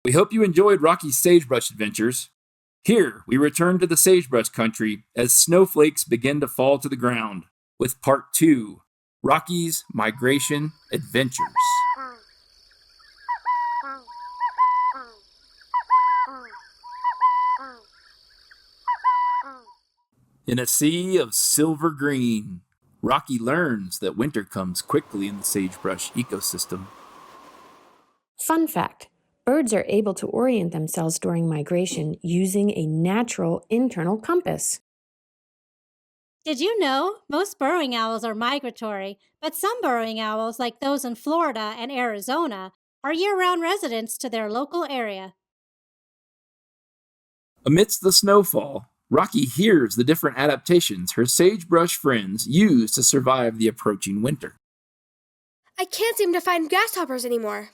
We hope you enjoyed Rocky's sagebrush adventures. Here, we return to the sagebrush country as snowflakes begin to fall to the ground with Part 2, Rocky's Migration Adventures. In a sea of silver green, Rocky learns that winter comes quickly in the sagebrush ecosystem. Fun fact, birds are able to orient themselves during migration using a natural internal compass. Did you know most burrowing owls are migratory, but some burrowing owls, like those in Florida and Arizona, are year-round residents to their local area? Amidst the snowfall, Rocky hears the different adaptations her sagebrush friends use to survive the approaching winter. I can't seem to find grasshoppers anymore.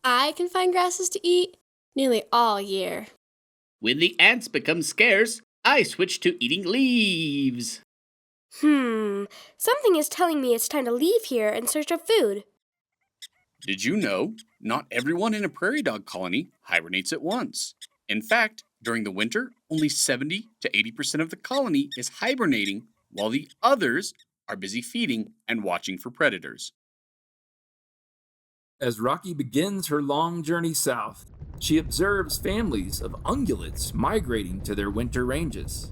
I can find grasses to eat nearly all year. When the ants become scarce, I switch to eating leaves. Something is telling me it's time to leave here in search of food. Did you know not everyone in a prairie dog colony hibernates at once? In fact, during the winter, only 70 to 80% of the colony is hibernating, while the others are busy feeding and watching for predators. As Rocky begins her long journey south, she observes families of ungulates migrating to their winter ranges.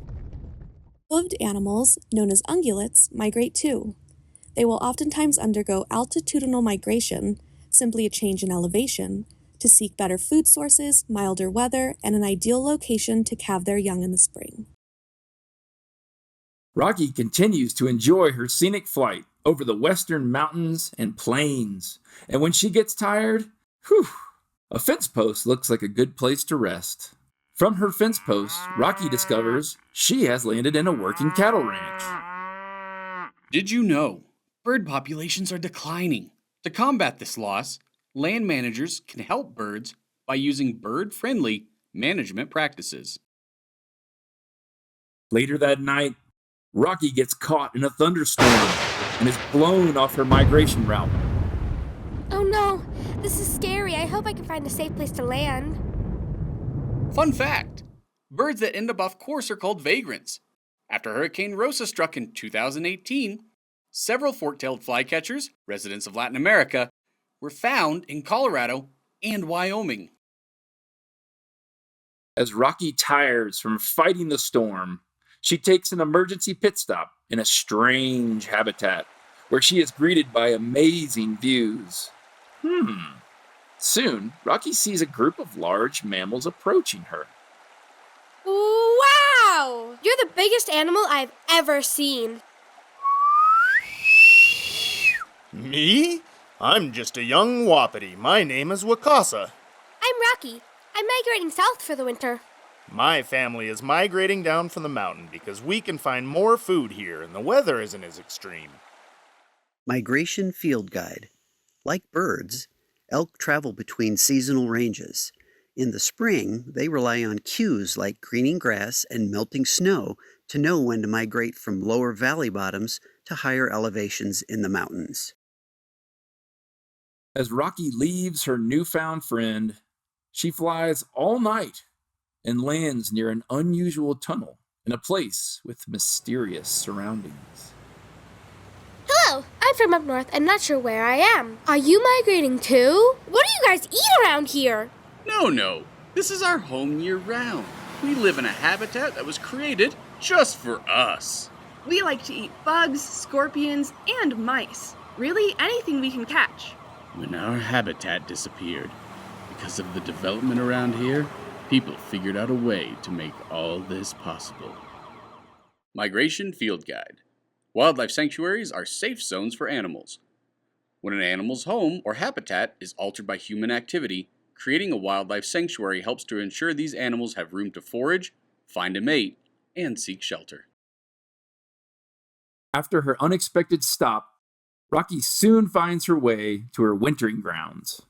Hoofed animals, known as ungulates, migrate too. They will oftentimes undergo altitudinal migration, simply a change in elevation, to seek better food sources, milder weather, and an ideal location to calve their young in the spring. Rocky continues to enjoy her scenic flight over the western mountains and plains, and when she gets tired, a fence post looks like a good place to rest. From her fence post, Rocky discovers she has landed in a working cattle ranch. Did you know bird populations are declining? To combat this loss, land managers can help birds by using bird-friendly management practices. Later that night, Rocky gets caught in a thunderstorm and is blown off her migration route. Oh no, this is scary. I hope I can find a safe place to land. Fun fact, birds that end up off course are called vagrants. After Hurricane Rosa struck in 2018, several fork-tailed flycatchers, residents of Latin America, were found in Colorado and Wyoming. As Rocky tires from fighting the storm, she takes an emergency pit stop in a strange habitat where she is greeted by amazing views. Soon, Rocky sees a group of large mammals approaching her. Wow! You're the biggest animal I've ever seen. Me? I'm just a young wapiti. My name is Wakasa. I'm Rocky. I'm migrating south for the winter. My family is migrating down from the mountain because we can find more food here and the weather isn't as extreme. Migration Field Guide. Like birds, elk travel between seasonal ranges. In the spring, they rely on cues like greening grass and melting snow to know when to migrate from lower valley bottoms to higher elevations in the mountains. As Rocky leaves her newfound friend, she flies all night and lands near an unusual tunnel in a place with mysterious surroundings. Hello, I'm from up north and not sure where I am. Are you migrating too? What do you guys eat around here? No. This is our home year-round. We live in a habitat that was created just for us. We like to eat bugs, scorpions, and mice. Really, anything we can catch. When our habitat disappeared, because of the development around here, people figured out a way to make all this possible. Migration Field Guide. Wildlife sanctuaries are safe zones for animals. When an animal's home or habitat is altered by human activity, creating a wildlife sanctuary helps to ensure these animals have room to forage, find a mate, and seek shelter. After her unexpected stop, Rocky soon finds her way to her wintering grounds.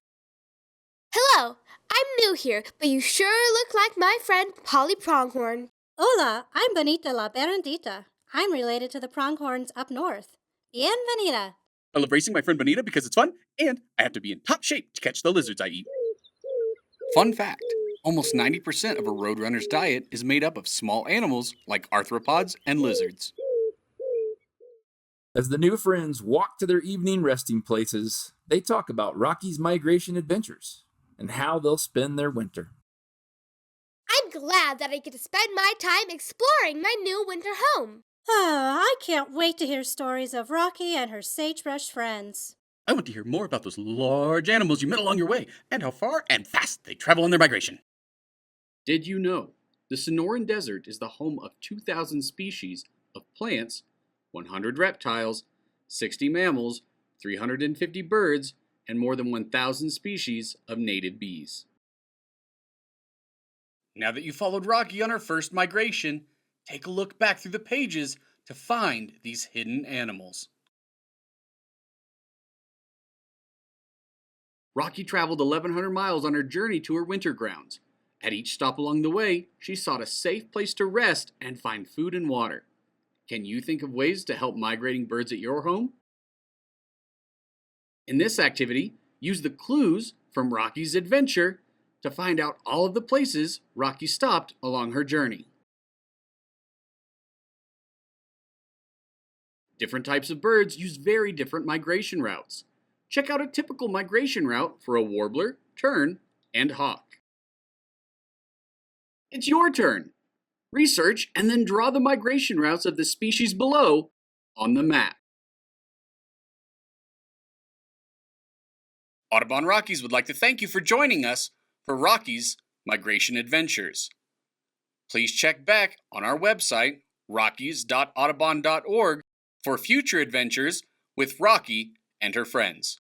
Hello, I'm new here, but you sure look like my friend Polly Pronghorn. Hola, I'm Bonita la Berendita. I'm related to the pronghorns up north. Bienvenida. I love racing my friend Bonita because it's fun, and I have to be in top shape to catch the lizards I eat. Fun fact, almost 90% of a roadrunner's diet is made up of small animals like arthropods and lizards. As the new friends walk to their evening resting places, they talk about Rocky's migration adventures and how they'll spend their winter. I'm glad that I get to spend my time exploring my new winter home. Oh, I can't wait to hear stories of Rockie and her sagebrush friends. I want to hear more about those large animals you met along your way and how far and fast they travel on their migration. Did you know the Sonoran Desert is the home of 2,000 species of plants, 100 reptiles, 60 mammals, 350 birds, and more than 1,000 species of native bees? Now that you've followed Rockie on her first migration, take a look back through the pages to find these hidden animals. Rockie traveled 1,100 miles on her journey to her winter grounds. At each stop along the way, she sought a safe place to rest and find food and water. Can you think of ways to help migrating birds at your home? In this activity, use the clues from Rockie's adventure to find out all of the places Rockie stopped along her journey. Different types of birds use very different migration routes. Check out a typical migration route for a warbler, tern, and hawk. It's your turn. Research and then draw the migration routes of the species below on the map. Audubon Rockies would like to thank you for joining us for Rockie's Migration Adventures. Please check back on our website, rockies.audubon.org, for future adventures with Rockie and her friends.